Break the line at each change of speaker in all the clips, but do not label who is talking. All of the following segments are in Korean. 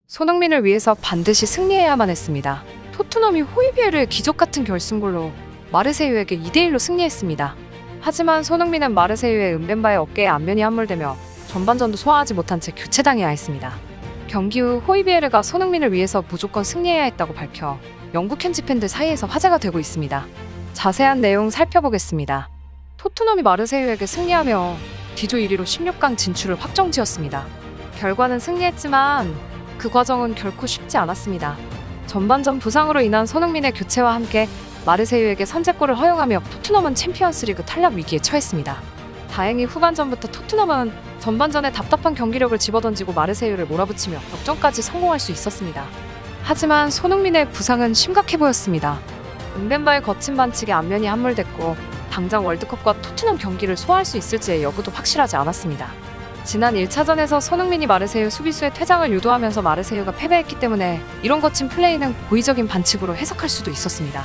손흥민을 위해서 반드시 승리해야만 했습니다. 토트넘이 호이비에르의 기적같은 결승골로 마르세유에게 2대1로 승리했습니다. 하지만 손흥민은 마르세유의 은벤바의 어깨에 안면이 함몰되며 전반전도 소화하지 못한 채 교체당해야 했습니다. 경기 후 호이비에르가 손흥민을 위해서 무조건 승리해야 했다고 밝혀 영국 현지 팬들 사이에서 화제가 되고 있습니다. 자세한 내용 살펴보겠습니다. 토트넘이 마르세유에게 승리하며 D조 1위로 16강 진출을 확정지었습니다. 결과는 승리했지만 그 과정은 결코 쉽지 않았습니다. 전반전 부상으로 인한 손흥민의 교체와 함께 마르세유에게 선제골을 허용하며 토트넘은 챔피언스리그 탈락 위기에 처했습니다. 다행히 후반전부터 토트넘은 전반전에 답답한 경기력을 집어던지고 마르세유를 몰아붙이며 역전까지 성공할 수 있었습니다. 하지만 손흥민의 부상은 심각해 보였습니다. 은벤바의 거친 반칙에 안면이 함몰됐고 당장 월드컵과 토트넘 경기를 소화할 수 있을지의 여부도 확실하지 않았습니다. 지난 1차전에서 손흥민이 마르세유 수비수의 퇴장을 유도하면서 마르세유가 패배했기 때문에 이런 거친 플레이는 고의적인 반칙으로 해석할 수도 있었습니다.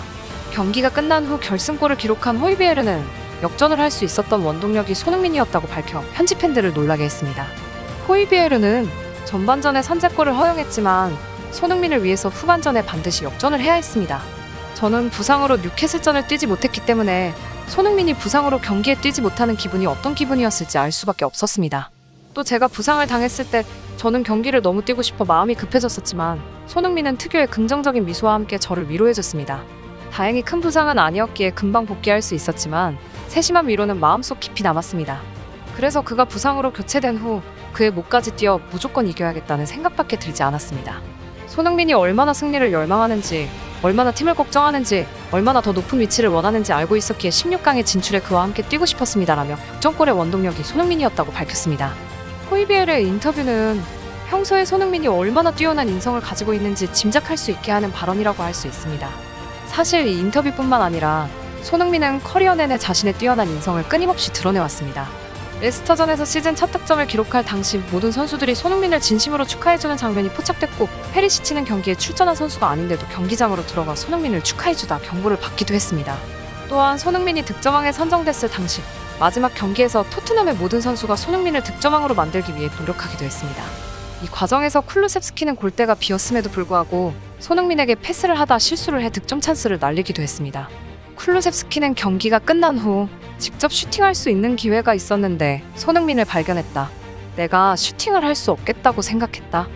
경기가 끝난 후 결승골을 기록한 호이비에르는 역전을 할 수 있었던 원동력이 손흥민이었다고 밝혀 현지 팬들을 놀라게 했습니다. 호이비에르는 전반전에 선제골을 허용했지만 손흥민을 위해서 후반전에 반드시 역전을 해야 했습니다. 저는 부상으로 뉴캐슬전을 뛰지 못했기 때문에 손흥민이 부상으로 경기에 뛰지 못하는 기분이 어떤 기분이었을지 알 수밖에 없었습니다. 또 제가 부상을 당했을 때 저는 경기를 너무 뛰고 싶어 마음이 급해졌었지만 손흥민은 특유의 긍정적인 미소와 함께 저를 위로해줬습니다. 다행히 큰 부상은 아니었기에 금방 복귀할 수 있었지만 세심한 위로는 마음속 깊이 남았습니다. 그래서 그가 부상으로 교체된 후 그의 목까지 뛰어 무조건 이겨야겠다는 생각밖에 들지 않았습니다. 손흥민이 얼마나 승리를 열망하는지, 얼마나 팀을 걱정하는지, 얼마나 더 높은 위치를 원하는지 알고 있었기에 16강에 진출해 그와 함께 뛰고 싶었습니다라며 역전골의 원동력이 손흥민이었다고 밝혔습니다. 호이비에르의 인터뷰는 평소에 손흥민이 얼마나 뛰어난 인성을 가지고 있는지 짐작할 수 있게 하는 발언이라고 할 수 있습니다. 사실 이 인터뷰뿐만 아니라 손흥민은 커리어 내내 자신의 뛰어난 인성을 끊임없이 드러내왔습니다. 레스터전에서 시즌 첫 득점을 기록할 당시 모든 선수들이 손흥민을 진심으로 축하해주는 장면이 포착됐고 페리시치는 경기에 출전한 선수가 아닌데도 경기장으로 들어가 손흥민을 축하해주다 경고를 받기도 했습니다. 또한 손흥민이 득점왕에 선정됐을 당시 마지막 경기에서 토트넘의 모든 선수가 손흥민을 득점왕으로 만들기 위해 노력하기도 했습니다. 이 과정에서 쿨루셉스키는 골대가 비었음에도 불구하고 손흥민에게 패스를 하다 실수를 해 득점 찬스를 날리기도 했습니다. 쿨루셉스키는 경기가 끝난 후 직접 슈팅할 수 있는 기회가 있었는데 손흥민을 발견했다. 내가 슈팅을 할 수 없겠다고 생각했다.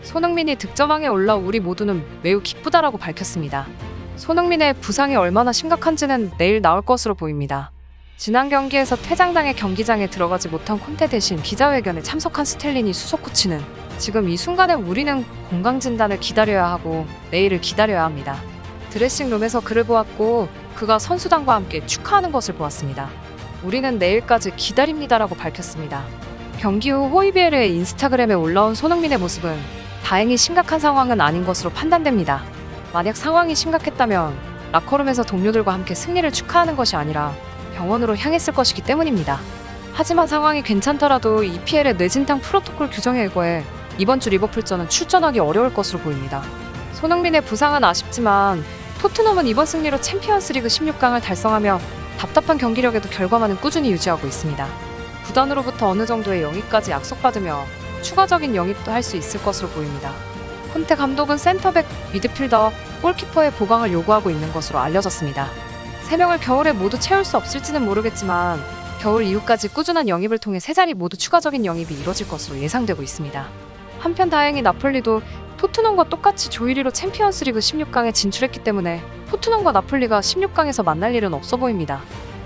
손흥민이 득점왕에 올라 우리 모두는 매우 기쁘다라고 밝혔습니다. 손흥민의 부상이 얼마나 심각한지는 내일 나올 것으로 보입니다. 지난 경기에서 퇴장당해 경기장에 들어가지 못한 콘테 대신 기자회견에 참석한 스텔리니 수석 코치는 지금 이 순간에 우리는 건강진단을 기다려야 하고 내일을 기다려야 합니다. 드레싱룸에서 그를 보았고 그가 선수단과 함께 축하하는 것을 보았습니다. 우리는 내일까지 기다립니다라고 밝혔습니다. 경기 후 호이비에르의 인스타그램에 올라온 손흥민의 모습은 다행히 심각한 상황은 아닌 것으로 판단됩니다. 만약 상황이 심각했다면 라커룸에서 동료들과 함께 승리를 축하하는 것이 아니라 병원으로 향했을 것이기 때문입니다. 하지만 상황이 괜찮더라도 EPL의 뇌진탕 프로토콜 규정에 의거해 이번 주 리버풀전은 출전하기 어려울 것으로 보입니다. 손흥민의 부상은 아쉽지만 토트넘은 이번 승리로 챔피언스리그 16강을 달성하며 답답한 경기력에도 결과만은 꾸준히 유지하고 있습니다. 구단으로부터 어느 정도의 영입까지 약속받으며 추가적인 영입도 할 수 있을 것으로 보입니다. 콘테 감독은 센터백, 미드필더, 골키퍼의 보강을 요구하고 있는 것으로 알려졌습니다. 3명을 겨울에 모두 채울 수 없을지는 모르겠지만 겨울 이후까지 꾸준한 영입을 통해 3자리 모두 추가적인 영입이 이뤄질 것으로 예상되고 있습니다. 한편 다행히 나폴리도 토트넘과 똑같이 조 1위로 챔피언스리그 16강에 진출했기 때문에 토트넘과 나폴리가 16강에서 만날 일은 없어 보입니다.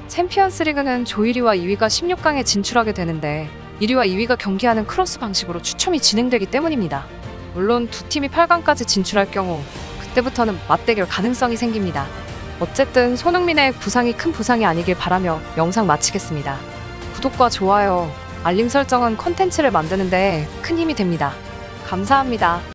챔피언스리그는 조 1위와 2위가 16강에 진출하게 되는데 1위와 2위가 경기하는 크로스 방식으로 추첨이 진행되기 때문입니다. 물론 두 팀이 8강까지 진출할 경우 그때부터는 맞대결 가능성이 생깁니다. 어쨌든 손흥민의 부상이 큰 부상이 아니길 바라며 영상 마치겠습니다. 구독과 좋아요, 알림 설정은 콘텐츠를 만드는 데 큰 힘이 됩니다. 감사합니다.